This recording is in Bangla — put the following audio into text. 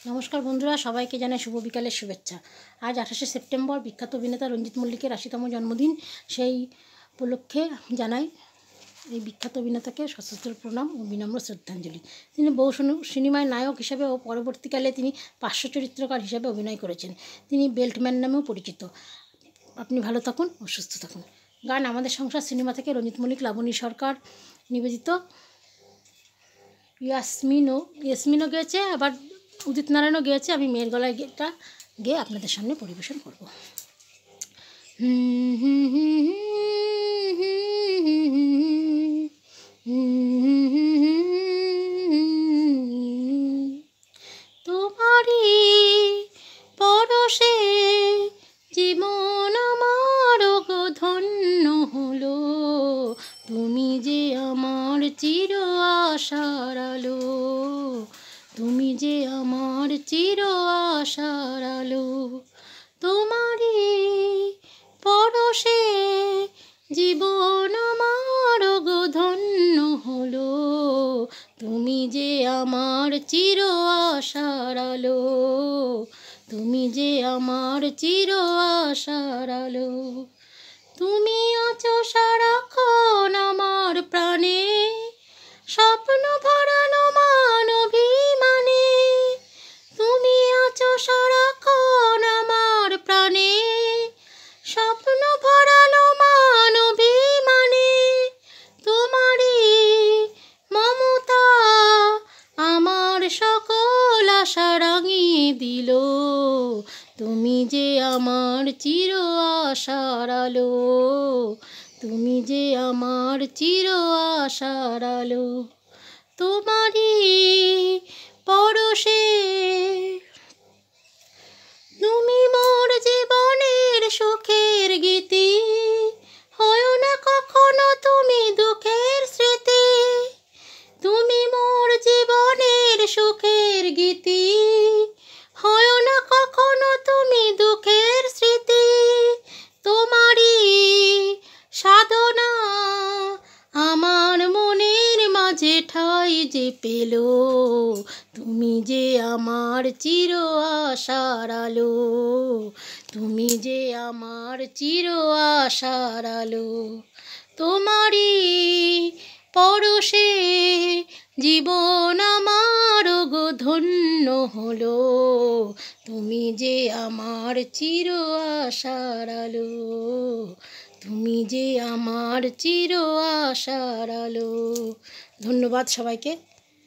নমস্কার বন্ধুরা, সবাইকে জানাই শুভ বিকালের শুভেচ্ছা। আজ 28শে সেপ্টেম্বর বিখ্যাত অভিনেতা রঞ্জিত মল্লিকের 80তম জন্মদিন। সেই উপলক্ষে জানাই এই বিখ্যাত অভিনেতাকে সশস্ত্র প্রণাম ও বিনম্র শ্রদ্ধাঞ্জলি। তিনি বহু সিনেমায় নায়ক হিসেবে ও পরবর্তীকালে তিনি পার্শ্ব চরিত্রকার হিসেবে অভিনয় করেছেন। তিনি বেল্টম্যান নামেও পরিচিত। আপনি ভালো থাকুন ও সুস্থ থাকুন। গান আমাদের সংসার সিনেমা থেকে রঞ্জিত মল্লিক, লাবণী সরকার নিবেদিত। ইয়াসমিনও গেয়েছে, আবার উদিত নারায়ণও গেয়েছে। আমি মেয়ের গলায় গেয়ে আপনাদের সামনে পরিবেশন করব। তোমারই পরশে জীবন আমার গো ধন্য হলো, তুমি যে আমার চির আশার আলো, তুমি যে আমার চির আশার আলো। তোমারই পরশে জীবন আমার গো ধন্য হলো, তুমি যে আমার চির আশার আলো, তুমি যে আমার চির আশার আলো। তুমি আছো সারাক্ষণ আমার প্রাণে, স্বপ্ন ভরানো মান অভিমানে। তুমি আছো সারাক্ষণ আমার প্রাণে, স্বপ্ন ভরানো মান অভিমানে। তোমারই মমতা আমার সকল আশা রাঙিয়ে দিল, তুমি যে আমার চির আশার আলো, তুমি যে আমার চির আশার আলো। তোমারই পরশে তুমি মোর জীবনের সুখের গীতি, হয় না কখনো তুমি দুঃখের স্মৃতি। তুমি মোর জীবনের সুখের গীতি, হয় না কখনো তুমি দুঃখের স্মৃতি। তোমারই সাধনা আমার মনের মাঝে ঠাঁই যে পেল, তুমি যে আমার চির আশার আলো, তুমি যে আমার চির আশার আলো। তোমারই পরশে জীবন আমার গো ধন্য হলো, তুমি যে আমার চির আশার আলো, তুমি যে আমার চির আশার আলো। ধন্যবাদ সবাইকে।